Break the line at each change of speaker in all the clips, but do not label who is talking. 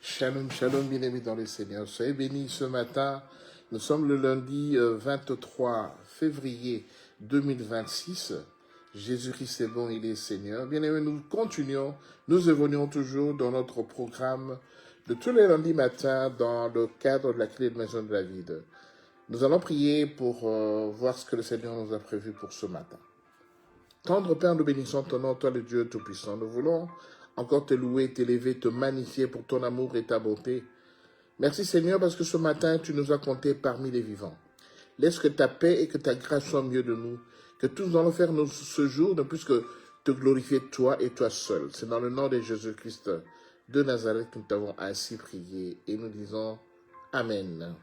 Shalom, shalom, bien-aimés dans le Seigneur. Soyez bénis ce matin. Nous sommes le lundi 23 février 2026. Jésus-Christ est bon, il est Seigneur. Bien-aimés, nous continuons, nous évoluons toujours dans notre programme de tous les lundis matins dans le cadre de la clé de maison de David. Nous allons prier pour voir ce que le Seigneur nous a prévu pour ce matin. Tendre Père, nous bénissons ton nom, toi le Dieu Tout-Puissant. Nous voulons encore te louer, t'élever, te magnifier pour ton amour et ta bonté. Merci Seigneur parce que ce matin, tu nous as comptés parmi les vivants. Laisse que ta paix et que ta grâce soient au milieu de nous, que tous nous allons faire ce jour ne plus que te glorifier toi et toi seul. C'est dans le nom de Jésus-Christ de Nazareth que nous t'avons ainsi prié et nous disons Amen.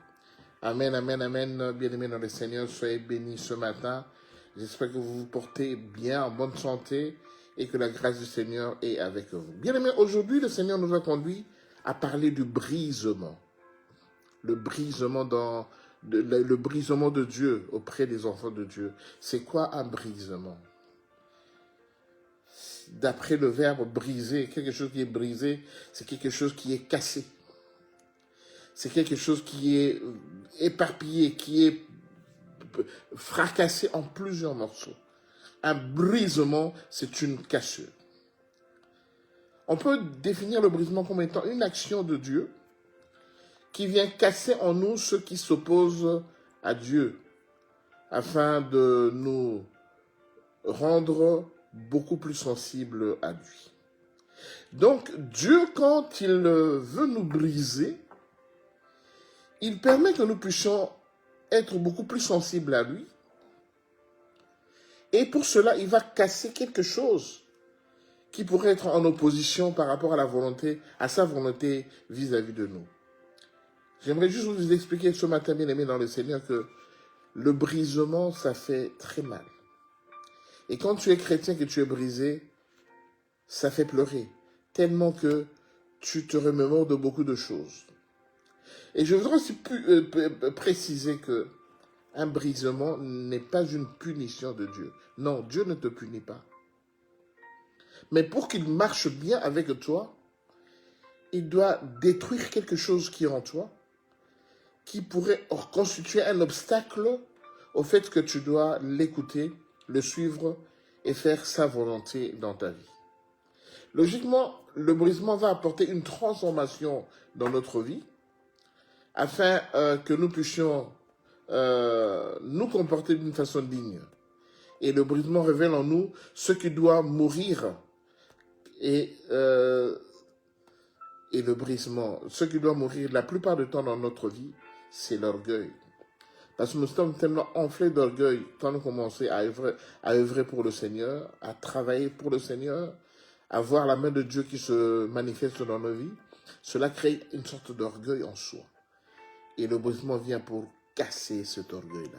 Amen, amen, amen. Bien-aimés dans le Seigneur, soyez bénis ce matin. J'espère que vous vous portez bien, en bonne santé, et que la grâce du Seigneur est avec vous. Bien-aimés, aujourd'hui, le Seigneur nous a conduits à parler du brisement. Le brisement le brisement de Dieu auprès des enfants de Dieu. C'est quoi un brisement? D'après le verbe briser, quelque chose qui est brisé, c'est quelque chose qui est cassé. C'est quelque chose qui est éparpillé, qui est fracassé en plusieurs morceaux. Un brisement, c'est une cassure. On peut définir le brisement comme étant une action de Dieu qui vient casser en nous ce qui s'oppose à Dieu, afin de nous rendre beaucoup plus sensibles à lui. Donc, Dieu, quand il veut nous briser, il permet que nous puissions être beaucoup plus sensibles à lui. Et pour cela, il va casser quelque chose qui pourrait être en opposition par rapport à sa volonté vis-à-vis de nous. J'aimerais juste vous expliquer ce matin, bien aimé dans le Seigneur, que le brisement, ça fait très mal. Et quand tu es chrétien, que tu es brisé, ça fait pleurer, tellement que tu te remémores de beaucoup de choses. Et je voudrais aussi préciser que un brisement n'est pas une punition de Dieu. Non, Dieu ne te punit pas. Mais pour qu'il marche bien avec toi, il doit détruire quelque chose qui est en toi, qui pourrait constituer un obstacle au fait que tu dois l'écouter, le suivre et faire sa volonté dans ta vie. Logiquement, le brisement va apporter une transformation dans notre vie, afin que nous puissions nous comporter d'une façon digne. Et le brisement révèle en nous ce qui doit mourir. Et le brisement, ce qui doit mourir la plupart du temps dans notre vie, c'est l'orgueil. Parce que nous sommes tellement enflés d'orgueil quand nous commençons à œuvrer pour le Seigneur, à travailler pour le Seigneur, à voir la main de Dieu qui se manifeste dans nos vies. Cela crée une sorte d'orgueil en soi. Et le brisement vient pour casser cet orgueil-là.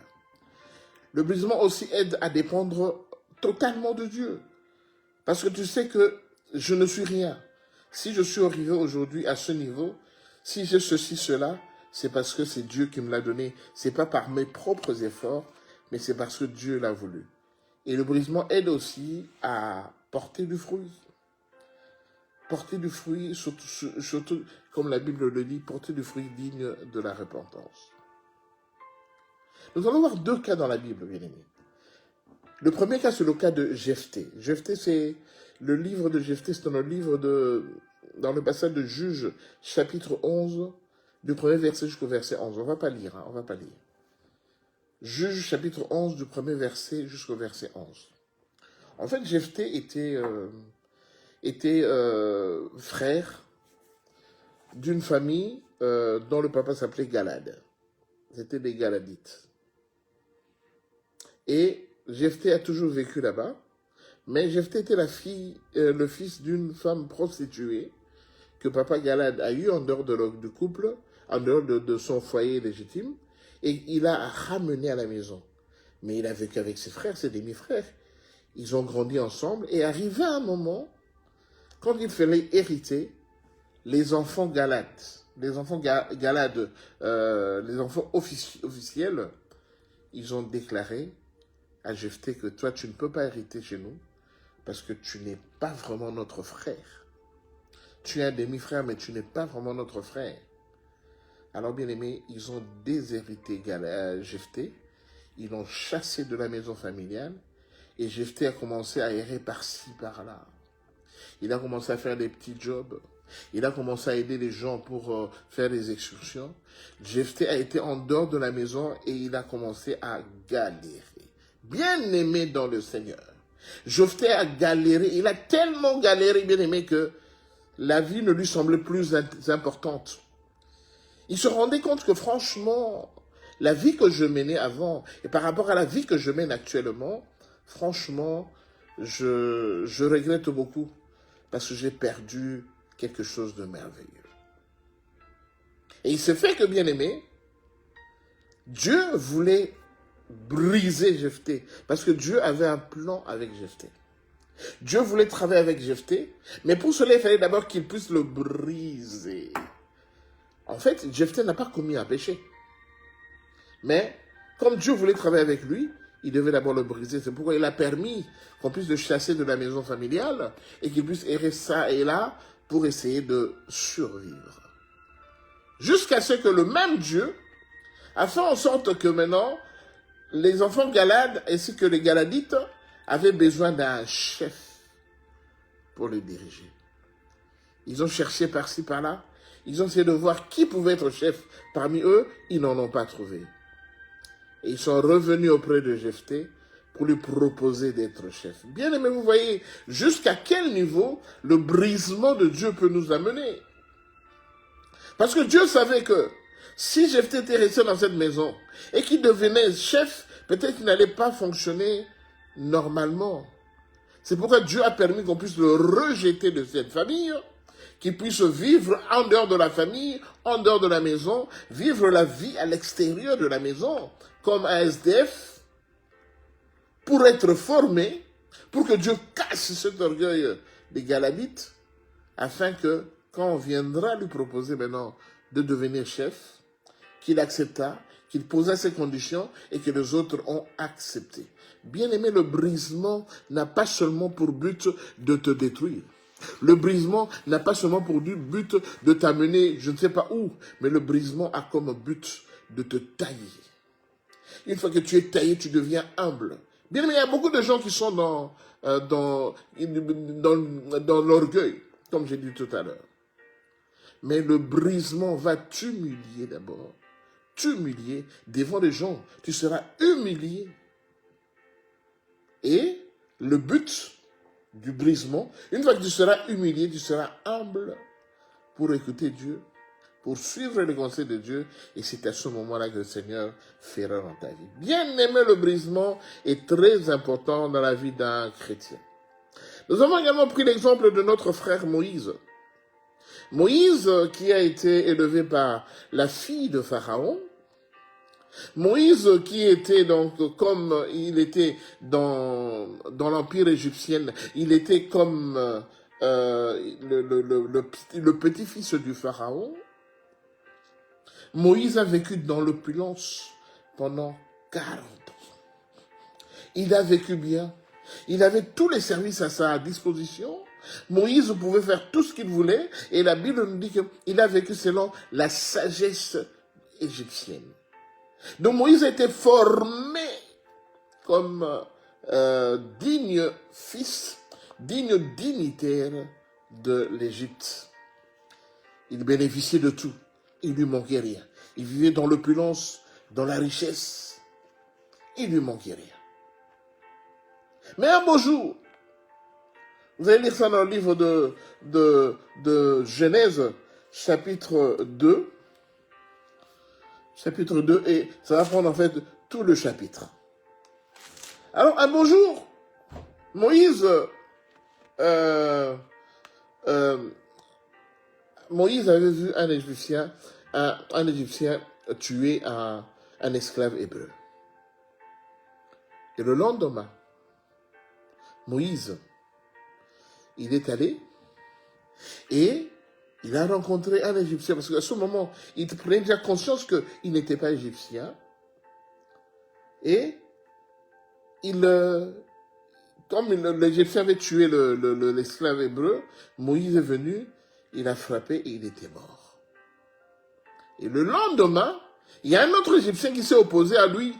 Le brisement aussi aide à dépendre totalement de Dieu. Parce que tu sais que je ne suis rien. Si je suis arrivé aujourd'hui à ce niveau, si j'ai ceci, cela, c'est parce que c'est Dieu qui me l'a donné. C'est pas par mes propres efforts, mais c'est parce que Dieu l'a voulu. Et le brisement aide aussi à porter du fruit. Porter du fruit, surtout, comme la Bible le dit, porter du fruit digne de la repentance. Nous allons voir deux cas dans la Bible, bien aimés. Le premier cas, c'est le cas de Jephthé. Jephthé, c'est le livre de Jephthé, c'est dans le passage de Juges, chapitre 11, du premier verset jusqu'au verset 11. On ne va pas lire, on va pas lire. Juges, chapitre 11, du premier verset jusqu'au verset 11. En fait, Jephthé était frère d'une famille dont le papa s'appelait Galad. C'était des Galadites. Et Jephthé a toujours vécu là-bas, mais Jephthé était le fils d'une femme prostituée que papa Galad a eu en dehors du couple, en dehors de son foyer légitime, et il a ramené à la maison. Mais il a vécu avec ses frères, ses demi-frères. Ils ont grandi ensemble, et arrivé à un moment, quand il fallait hériter, les enfants Galad, les enfants officiels, ils ont déclaré à Jephthé que toi, tu ne peux pas hériter chez nous parce que tu n'es pas vraiment notre frère. tu es un demi-frère, mais tu n'es pas vraiment notre frère. Alors, bien aimé, ils ont déshérité Jephthé, ils l'ont chassé de la maison familiale, et Jephthé a commencé à errer par-ci, par-là. Il a commencé à faire des petits jobs. Il a commencé à aider les gens pour faire des excursions. Jephthé a été en dehors de la maison et il a commencé à galérer. Bien aimé dans le Seigneur. Jephthé a galéré. Il a tellement galéré, bien aimé, que la vie ne lui semblait plus importante. Il se rendait compte que franchement, la vie que je menais avant, et par rapport à la vie que je mène actuellement, franchement, je regrette beaucoup. Parce que j'ai perdu quelque chose de merveilleux. Et il se fait que, bien aimé, Dieu voulait briser Jephthé. Parce que Dieu avait un plan avec Jephthé. Dieu voulait travailler avec Jephthé, mais pour cela, il fallait d'abord qu'il puisse le briser. En fait, Jephthé n'a pas commis un péché. Mais, comme Dieu voulait travailler avec lui, il devait d'abord le briser. C'est pourquoi il a permis qu'on puisse le chasser de la maison familiale et qu'il puisse errer ça et là pour essayer de survivre. Jusqu'à ce que le même Dieu a fait en sorte que maintenant, les enfants Galades ainsi que les Galadites avaient besoin d'un chef pour les diriger. Ils ont cherché par-ci, par-là. Ils ont essayé de voir qui pouvait être chef parmi eux. Ils n'en ont pas trouvé. Et ils sont revenus auprès de Jephthé pour lui proposer d'être chef. Bien aimé, vous voyez jusqu'à quel niveau le brisement de Dieu peut nous amener. Parce que Dieu savait que si Jephthé était resté dans cette maison et qu'il devenait chef, peut-être qu'il n'allait pas fonctionner normalement. C'est pourquoi Dieu a permis qu'on puisse le rejeter de cette famille, qu'il puisse vivre en dehors de la famille, en dehors de la maison, vivre la vie à l'extérieur de la maison, comme un SDF, pour être formé, pour que Dieu casse cet orgueil des Galadites, afin que, quand on viendra lui proposer maintenant de devenir chef, qu'il accepta, qu'il posa ses conditions et que les autres ont accepté. Bien aimé, le brisement n'a pas seulement pour but de te détruire. Le brisement n'a pas seulement pour but de t'amener je ne sais pas où, mais le brisement a comme but de te tailler. Une fois que tu es taillé, tu deviens humble. Bien aimé, il y a beaucoup de gens qui sont dans l'orgueil, comme j'ai dit tout à l'heure. Mais le brisement va t'humilier d'abord. T'humilier devant les gens. Tu seras humilié. Et le but du brisement, une fois que tu seras humilié, tu seras humble pour écouter Dieu, pour suivre les conseils de Dieu, et c'est à ce moment-là que le Seigneur fera dans ta vie. Bien aimé, le brisement est très important dans la vie d'un chrétien. Nous avons également pris l'exemple de notre frère Moïse. Moïse qui a été élevé par la fille de Pharaon, Moïse qui était donc comme il était dans l'empire égyptien, il était comme le petit-fils du Pharaon. Moïse a vécu dans l'opulence pendant 40 ans. Il a vécu bien. Il avait tous les services à sa disposition. Moïse pouvait faire tout ce qu'il voulait. Et la Bible nous dit qu'il a vécu selon la sagesse égyptienne. Donc Moïse a été formé comme digne fils, digne dignitaire de l'Égypte. Il bénéficiait de tout. Il ne lui manquait rien. Il vivait dans l'opulence, dans la richesse. Il ne lui manquait rien. Mais un beau jour, vous allez lire ça dans le livre de Genèse, chapitre 2. Chapitre 2, et ça va prendre en fait tout le chapitre. Alors, un beau jour, Moïse avait vu un Égyptien tuer un esclave hébreu. Et le lendemain, Moïse, il est allé et il a rencontré un Égyptien, parce qu'à ce moment, il prenait déjà conscience qu'il n'était pas égyptien. Et comme l'Égyptien avait tué l'esclave hébreu, Moïse est venu il a frappé et il était mort. Et le lendemain, il y a un autre Égyptien qui s'est opposé à lui.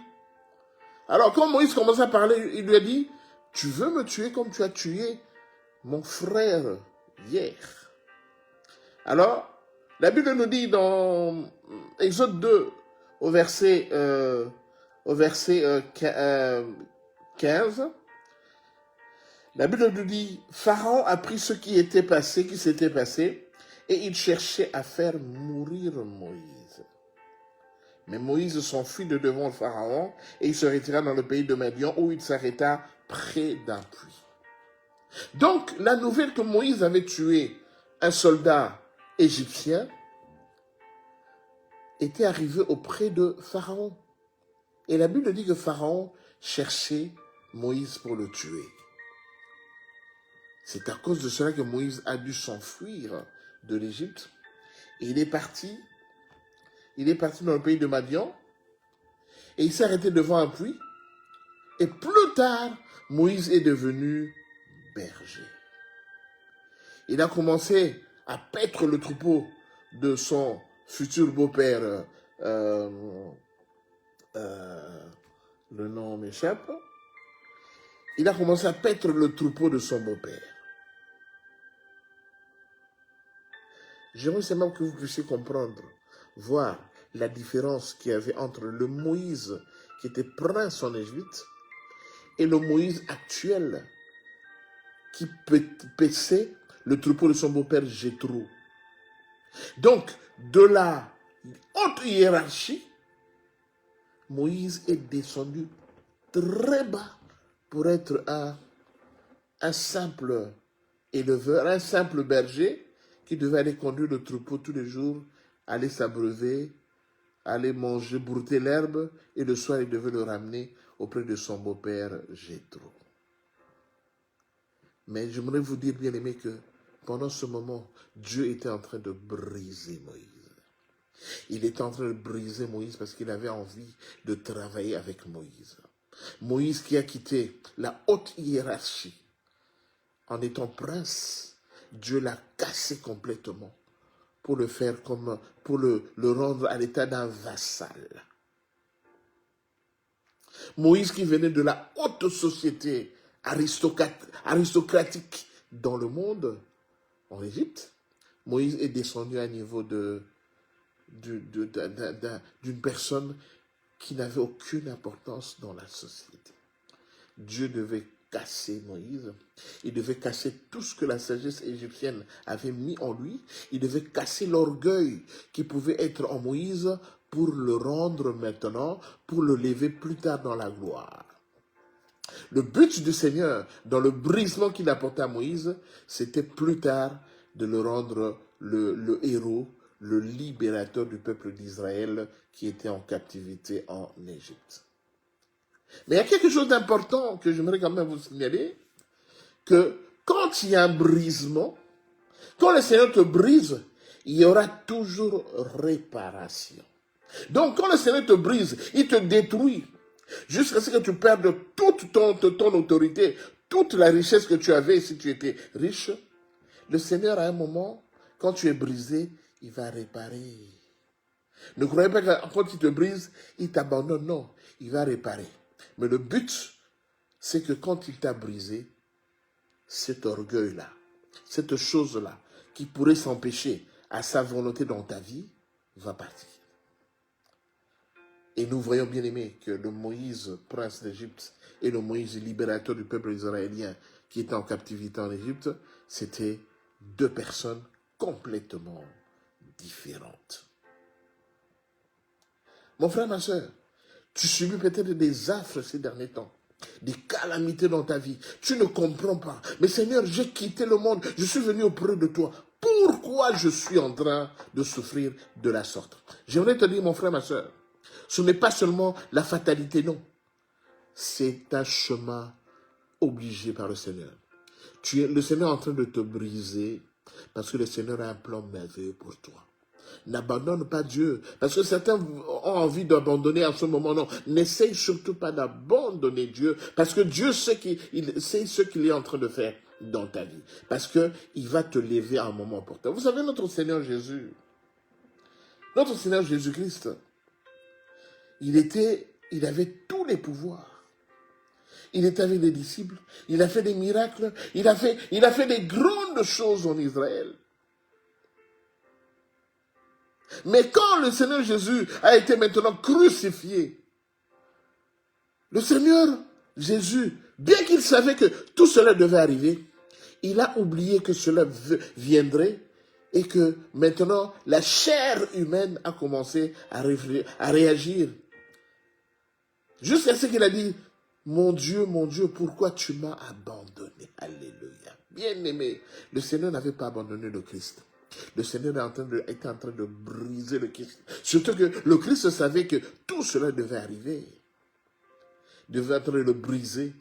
Alors quand Moïse commence à parler, il lui a dit, tu veux me tuer comme tu as tué mon frère hier. Alors, la Bible nous dit dans Exode 2, au verset 15, la Bible nous dit, Pharaon a pris ce qui s'était passé, et il cherchait à faire mourir Moïse. Mais Moïse s'enfuit de devant le Pharaon, et il se retira dans le pays de Madian, où il s'arrêta près d'un puits. Donc, la nouvelle que Moïse avait tué un soldat égyptien était arrivée auprès de Pharaon. Et la Bible dit que Pharaon cherchait Moïse pour le tuer. C'est à cause de cela que Moïse a dû s'enfuir de l'Égypte. Et il est parti dans le pays de Madian, et il s'est arrêté devant un puits. Et plus tard, Moïse est devenu berger. Il a commencé à paître le troupeau de son futur beau-père, le nom m'échappe. Il a commencé à paître le troupeau de son beau-père. J'aimerais seulement que vous puissiez comprendre, voir la différence qu'il y avait entre le Moïse qui était prince en Égypte et le Moïse actuel qui paissait le troupeau de son beau-père Jéthro. Donc, de la haute hiérarchie, Moïse est descendu très bas pour être un simple éleveur, un simple berger qui devait aller conduire le troupeau tous les jours, aller s'abreuver, aller manger, brouter l'herbe, et le soir, il devait le ramener auprès de son beau-père Jéthro. Mais j'aimerais vous dire, bien aimé, que pendant ce moment, Dieu était en train de briser Moïse. Il était en train de briser Moïse parce qu'il avait envie de travailler avec Moïse. Moïse qui a quitté la haute hiérarchie en étant prince, Dieu l'a cassé complètement pour le faire pour le rendre à l'état d'un vassal. Moïse qui venait de la haute société aristocratique dans le monde, en Égypte, Moïse est descendu à un niveau d'une personne qui n'avait aucune importance dans la société. Dieu devait casser Moïse, il devait casser tout ce que la sagesse égyptienne avait mis en lui, il devait casser l'orgueil qui pouvait être en Moïse pour le rendre maintenant, pour le lever plus tard dans la gloire. Le but du Seigneur, dans le brisement qu'il apportait à Moïse, c'était plus tard de le rendre le héros, le libérateur du peuple d'Israël qui était en captivité en Égypte. Mais il y a quelque chose d'important que j'aimerais quand même vous signaler, que quand il y a un brisement, quand le Seigneur te brise, il y aura toujours réparation. Donc quand le Seigneur te brise, il te détruit, jusqu'à ce que tu perdes toute ton autorité, toute la richesse que tu avais si tu étais riche. Le Seigneur, à un moment, quand tu es brisé, il va réparer. Ne croyez pas que quand il te brise, il t'abandonne. Non, il va réparer. Mais le but, c'est que quand il t'a brisé, cet orgueil-là, cette chose-là, qui pourrait s'empêcher à sa volonté dans ta vie, va partir. Et nous voyons bien aimé que le Moïse, prince d'Égypte, et le Moïse, libérateur du peuple israélien qui était en captivité en Égypte, c'était deux personnes complètement différentes. Mon frère, ma soeur, tu subis peut-être des affres ces derniers temps, des calamités dans ta vie. Tu ne comprends pas. Mais Seigneur, j'ai quitté le monde, je suis venu auprès de toi. Pourquoi je suis en train de souffrir de la sorte? J'aimerais te dire, mon frère, ma soeur, ce n'est pas seulement la fatalité, non. C'est un chemin obligé par le Seigneur. Le Seigneur est en train de te briser parce que le Seigneur a un plan merveilleux pour toi. N'abandonne pas Dieu. Parce que certains ont envie d'abandonner en ce moment. Non, n'essaye surtout pas d'abandonner Dieu. Parce que Dieu sait ce qu'il est en train de faire. dans ta vie. Parce qu'il va te lever à un moment opportun. Vous savez, notre Seigneur Jésus, notre Seigneur Jésus-Christ, il avait tous les pouvoirs. Il était avec les disciples, il a fait des miracles, il a fait des grandes choses en Israël. Mais quand le Seigneur Jésus a été maintenant crucifié, le Seigneur Jésus, bien qu'il savait que tout cela devait arriver, il a oublié que cela viendrait et que maintenant la chair humaine a commencé à réagir. Jusqu'à ce qu'il a dit, mon Dieu, pourquoi tu m'as abandonné? Alléluia. Bien-aimé, le Seigneur n'avait pas abandonné le Christ. Le Seigneur était en train de briser le Christ. Surtout que le Christ savait que tout cela devait arriver. Il devait être le briser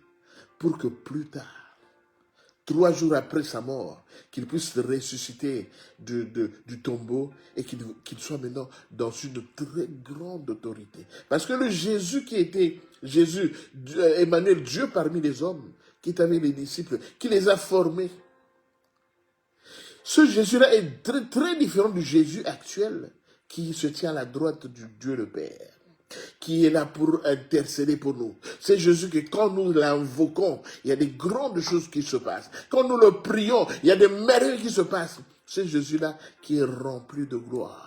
pour que plus tard, 3 jours après sa mort, qu'il puisse ressusciter du tombeau et qu'il soit maintenant dans une très grande autorité. Parce que le Jésus qui était Jésus, Emmanuel, Dieu parmi les hommes, qui est avec les disciples, qui les a formés, ce Jésus-là est très, très différent du Jésus actuel qui se tient à la droite du Dieu le Père, qui est là pour intercéder pour nous. C'est Jésus que quand nous l'invoquons, il y a des grandes choses qui se passent. Quand nous le prions, il y a des merveilles qui se passent. C'est Jésus-là qui est rempli de gloire.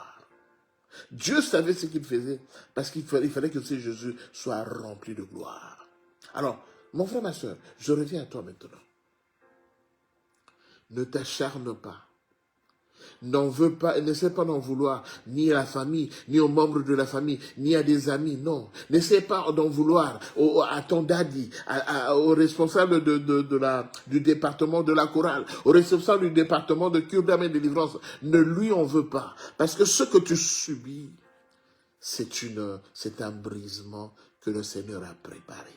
Dieu savait ce qu'il faisait parce qu'il fallait que ce Jésus soit rempli de gloire. Alors, mon frère, ma soeur, je reviens à toi maintenant. Ne t'acharne pas. N'en veux pas, n'essaie pas d'en vouloir ni à la famille, ni aux membres de la famille, ni à des amis, non. N'essaie pas d'en vouloir à ton daddy, au responsable du département de la chorale, au responsable du département de cure d'âme et de délivrance. Ne lui en veux pas, parce que ce que tu subis, c'est un brisement que le Seigneur a préparé.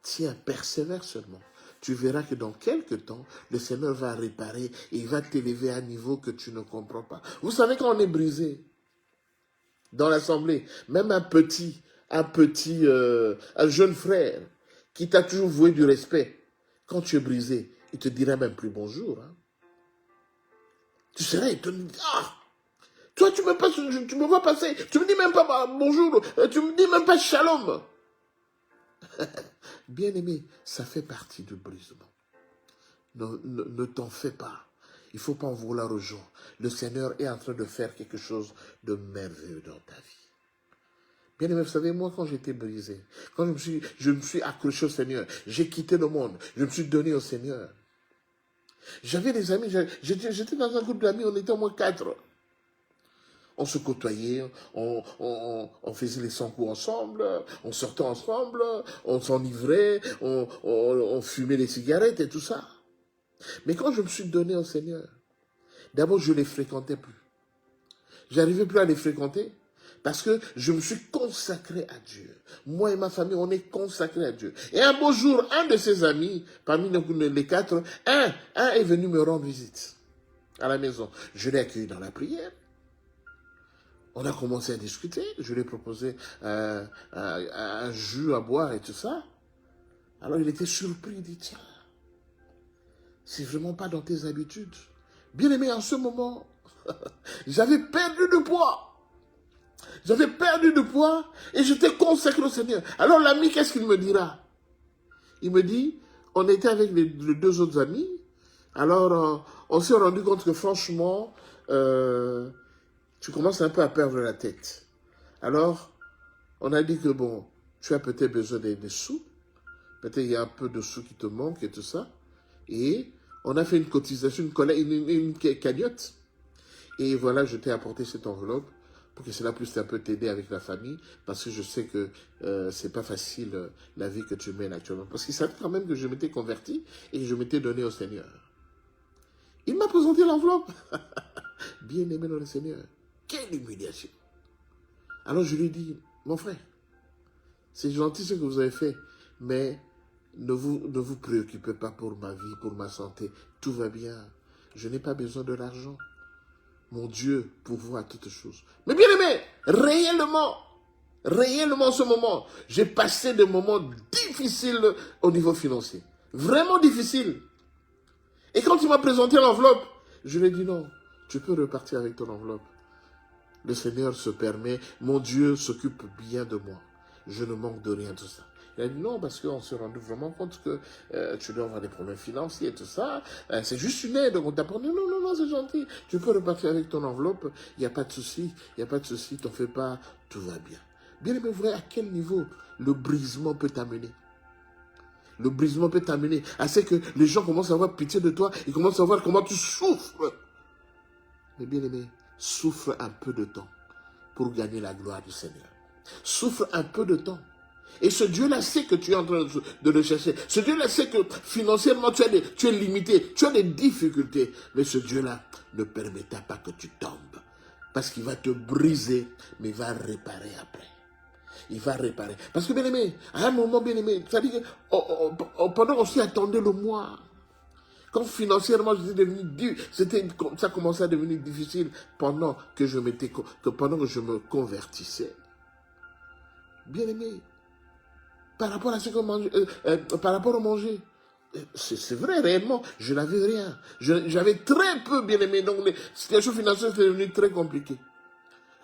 Tiens, persévère seulement. Tu verras que dans quelques temps, le Seigneur va réparer et il va t'élever à un niveau que tu ne comprends pas. Vous savez quand on est brisé dans l'assemblée, même un jeune frère qui t'a toujours voué du respect, quand tu es brisé, il te dira même plus bonjour. Hein. Tu serais étonné. Ah, toi tu me vois passer, tu me dis même pas bonjour, tu me dis même pas shalom. Bien-aimé, ça fait partie du brisement. Ne t'en fais pas. Il ne faut pas en vouloir aux gens. Le Seigneur est en train de faire quelque chose de merveilleux dans ta vie. Bien-aimé, vous savez, moi, quand j'étais brisé, quand je me suis accroché au Seigneur, j'ai quitté le monde, je me suis donné au Seigneur. J'avais des amis, j'étais dans un groupe d'amis, on était au moins 4. On se côtoyait, on faisait les 100 coups ensemble, on sortait ensemble, on s'enivrait, on fumait les cigarettes et tout ça. Mais quand je me suis donné au Seigneur, d'abord je ne les fréquentais plus. J'arrivais plus à les fréquenter parce que je me suis consacré à Dieu. Moi et ma famille, on est consacrés à Dieu. Et un beau jour, un de ses amis, parmi les 4, un est venu me rendre visite à la maison. Je l'ai accueilli dans la prière. On a commencé à discuter, je lui ai proposé un jus à boire et tout ça. Alors il était surpris, il dit, tiens, c'est vraiment pas dans tes habitudes. Bien aimé, en ce moment, j'avais perdu du poids. J'avais perdu du poids et j'étais consacré au Seigneur. Alors l'ami, qu'est-ce qu'il me dira? Il me dit, on était avec les 2 autres amis, alors on s'est rendu compte que franchement, tu commences un peu à perdre la tête. Alors, on a dit que bon, tu as peut-être besoin des sous. Peut-être il y a un peu de sous qui te manquent et tout ça. Et on a fait une cotisation, une cagnotte. Et voilà, je t'ai apporté cette enveloppe pour que cela puisse un peu t'aider avec la famille. Parce que je sais que c'est pas facile la vie que tu mènes actuellement. Parce qu'il savait quand même que je m'étais converti et que je m'étais donné au Seigneur. Il m'a présenté l'enveloppe. Bien aimé dans le Seigneur. Quelle humiliation. Alors je lui dis, mon frère, c'est gentil ce que vous avez fait, mais ne vous préoccupez pas pour ma vie, pour ma santé. Tout va bien. Je n'ai pas besoin de l'argent. Mon Dieu pourvoit à toutes choses. Mais bien aimé, réellement en ce moment, j'ai passé des moments difficiles au niveau financier. Vraiment difficiles. Et quand il m'a présenté l'enveloppe, je lui ai dit non, tu peux repartir avec ton enveloppe. Le Seigneur se permet, mon Dieu s'occupe bien de moi. Je ne manque de rien, tout ça. Il a dit non, parce qu'on s'est rendu vraiment compte que tu dois avoir des problèmes financiers et tout ça. C'est juste une aide, on t'apprend. Non, non, non, c'est gentil. Tu peux repartir avec ton enveloppe, il n'y a pas de souci, il n'y a pas de souci, t'en fais pas, tout va bien. Bien aimé, vous voyez à quel niveau le brisement peut t'amener. Le brisement peut t'amener à ce que les gens commencent à avoir pitié de toi, ils commencent à voir comment tu souffres. Mais bien aimé, souffre un peu de temps pour gagner la gloire du Seigneur. Souffre un peu de temps. Et ce Dieu-là sait que tu es en train de le chercher. Ce Dieu-là sait que financièrement tu es limité, tu as des difficultés. Mais ce Dieu-là ne permettra pas que tu tombes. Parce qu'il va te briser, mais il va réparer après. Il va réparer. Parce que bien aimé, à un moment bien aimé, ça dit que pendant qu'on s'y attendait le mois, quand financièrement ça commençait à devenir difficile pendant que je me convertissais. Bien aimé, par rapport à ce que par rapport au manger, c'est vrai réellement, je n'avais rien. J'avais très peu, bien aimé, donc les situations financières étaient devenues très compliquées.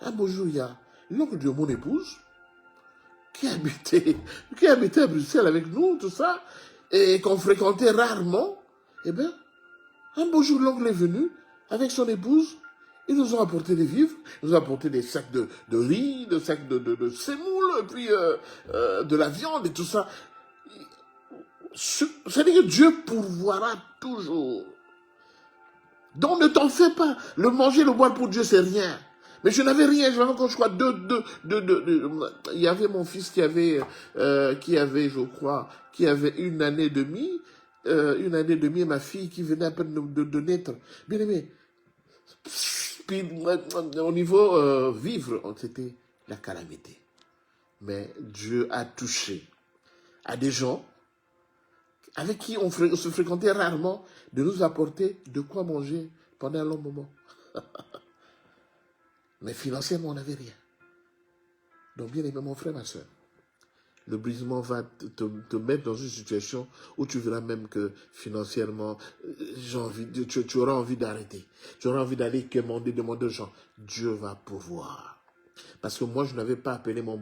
Un beau jour, il y a l'oncle de mon épouse qui habitait à Bruxelles avec nous, tout ça, et qu'on fréquentait rarement. Eh bien, un beau jour, l'oncle est venu avec son épouse. Ils nous ont apporté des vivres, ils nous ont apporté des sacs de riz, des sacs de semoule, et puis de la viande et tout ça. C'est-à-dire que Dieu pourvoira toujours. Donc ne t'en fais pas. Le manger, le boire pour Dieu, c'est rien. Mais je n'avais rien, j'avais encore, je crois, il y avait mon fils qui avait, je avait une année et demie, et ma fille qui venait à peine de naître. Bien aimé. Puis, au niveau vivre, c'était la calamité. Mais Dieu a touché à des gens avec qui on se fréquentait rarement de nous apporter de quoi manger pendant un long moment. Mais financièrement, on n'avait rien. Donc, bien aimé, mon frère, ma soeur, le brisement va te mettre dans une situation où tu verras même que financièrement, tu auras envie d'arrêter. Tu auras envie d'aller demander aux gens. Dieu va pouvoir. Parce que moi, je n'avais pas appelé mon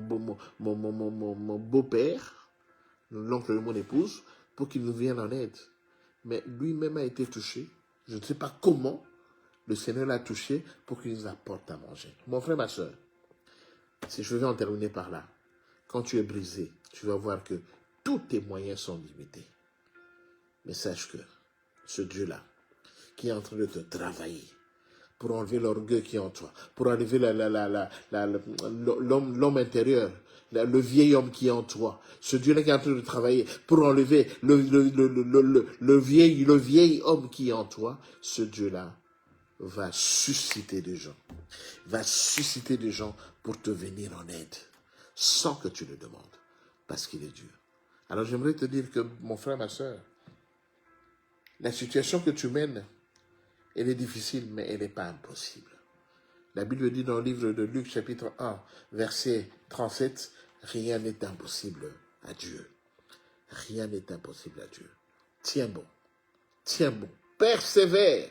beau-père, l'oncle de mon épouse, pour qu'il nous vienne en aide. Mais lui-même a été touché. Je ne sais pas comment le Seigneur l'a touché pour qu'il nous apporte à manger. Mon frère, ma soeur, si je vais en terminer par là, quand tu es brisé, tu vas voir que tous tes moyens sont limités. Mais sache que ce Dieu-là, qui est en train de te travailler, pour enlever l'orgueil qui est en toi, pour enlever l'homme intérieur, le vieil homme qui est en toi, ce Dieu-là qui est en train de travailler, pour enlever le vieil homme qui est en toi, ce Dieu-là va susciter des gens. Va susciter des gens pour te venir en aide, sans que tu le demandes, parce qu'il est Dieu. Alors j'aimerais te dire que, mon frère, ma soeur, la situation que tu mènes, elle est difficile, mais elle n'est pas impossible. La Bible dit dans le livre de Luc, chapitre 1, verset 37, rien n'est impossible à Dieu. Rien n'est impossible à Dieu. Tiens bon, persévère,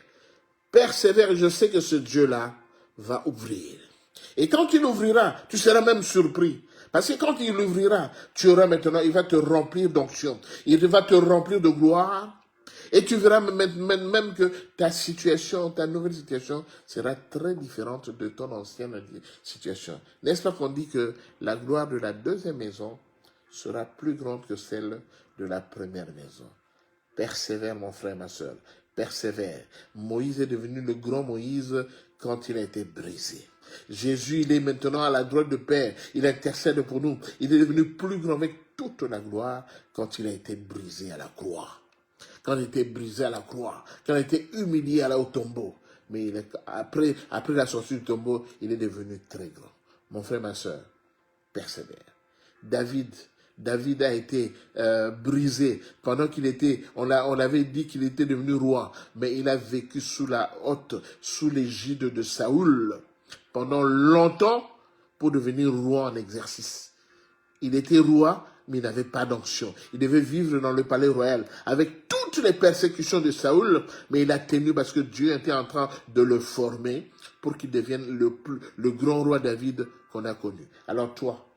persévère, je sais que ce Dieu-là va ouvrir. Et quand il ouvrira, tu seras même surpris. Parce que quand il ouvrira, tu auras maintenant, il va te remplir d'onction. Il va te remplir de gloire. Et tu verras même que ta situation, ta nouvelle situation sera très différente de ton ancienne situation. N'est-ce pas qu'on dit que la gloire de la deuxième maison sera plus grande que celle de la première maison? Persévère, mon frère, ma soeur. Persévère. Moïse est devenu le grand Moïse quand il a été brisé. Jésus, il est maintenant à la droite de Père. Il intercède pour nous. Il est devenu plus grand avec toute la gloire quand il a été brisé à la croix. Quand il était brisé à la croix, quand il était humilié au tombeau. Mais après la sortie du tombeau, il est devenu très grand. Mon frère, ma soeur, persévère. David a été brisé pendant qu'il était, on avait dit qu'il était devenu roi, mais il a vécu sous l'égide de Saoul pendant longtemps pour devenir roi en exercice. Il était roi, mais il n'avait pas d'onction. Il devait vivre dans le palais royal avec toutes les persécutions de Saoul, mais il a tenu parce que Dieu était en train de le former pour qu'il devienne le grand roi David qu'on a connu. Alors toi,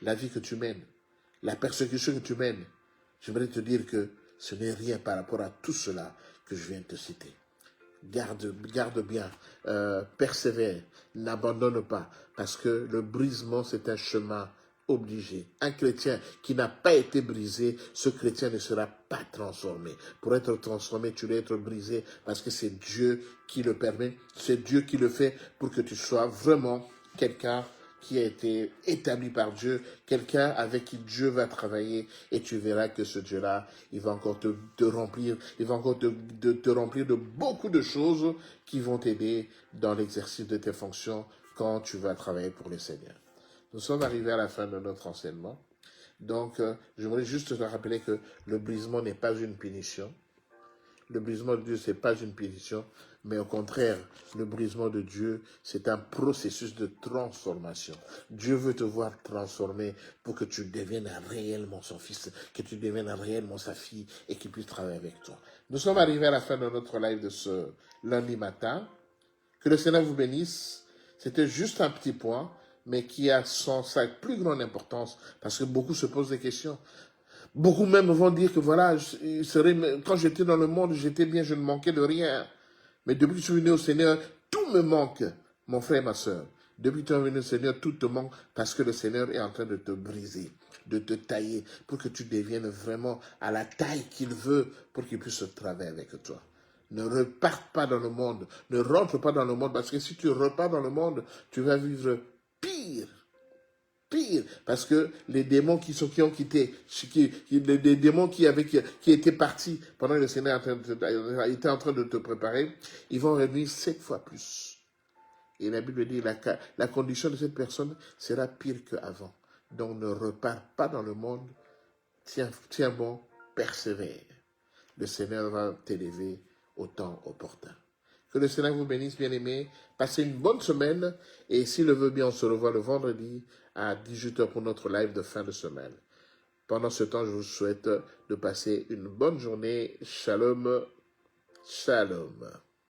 la vie que tu mènes, la persécution que tu mènes, j'aimerais te dire que ce n'est rien par rapport à tout cela que je viens de te citer. Garde bien, persévère, n'abandonne pas, parce que le brisement, c'est un chemin obligé. Un chrétien qui n'a pas été brisé, ce chrétien ne sera pas transformé. Pour être transformé, tu dois être brisé, parce que c'est Dieu qui le permet, c'est Dieu qui le fait pour que tu sois vraiment quelqu'un qui a été établi par Dieu, quelqu'un avec qui Dieu va travailler, et tu verras que ce Dieu-là, il va encore te remplir, il va encore te remplir de beaucoup de choses qui vont t'aider dans l'exercice de tes fonctions quand tu vas travailler pour le Seigneur. Nous sommes arrivés à la fin de notre enseignement. Donc, je voudrais juste te rappeler que le brisement n'est pas une punition. Le brisement de Dieu, ce n'est pas une punition, mais au contraire, le brisement de Dieu, c'est un processus de transformation. Dieu veut te voir transformé pour que tu deviennes réellement son fils, que tu deviennes réellement sa fille et qu'il puisse travailler avec toi. Nous sommes arrivés à la fin de notre live de ce lundi matin. Que le Seigneur vous bénisse. C'était juste un petit point, mais qui a sa plus grande importance parce que beaucoup se posent des questions. Beaucoup même vont dire que voilà, quand j'étais dans le monde, j'étais bien, je ne manquais de rien. Mais depuis que je suis venu au Seigneur, tout me manque, mon frère et ma soeur. Depuis que tu es venu au Seigneur, tout te manque parce que le Seigneur est en train de te briser, de te tailler, pour que tu deviennes vraiment à la taille qu'il veut pour qu'il puisse travailler avec toi. Ne reparte pas dans le monde, ne rentre pas dans le monde, parce que si tu repars dans le monde, tu vas vivre pire. Pire, parce que les démons qui ont quitté, les démons qui étaient partis pendant que le Seigneur était en train de te préparer, ils vont revenir 7 fois plus. Et la Bible dit la condition de cette personne sera pire qu'avant. Donc ne repars pas dans le monde, tiens bon, persévère. Le Seigneur va t'élever au temps opportun. Que le Seigneur vous bénisse, bien-aimés. Passez une bonne semaine. Et s'il le veut bien, on se revoit le vendredi à 18h pour notre live de fin de semaine. Pendant ce temps, je vous souhaite de passer une bonne journée. Shalom, shalom.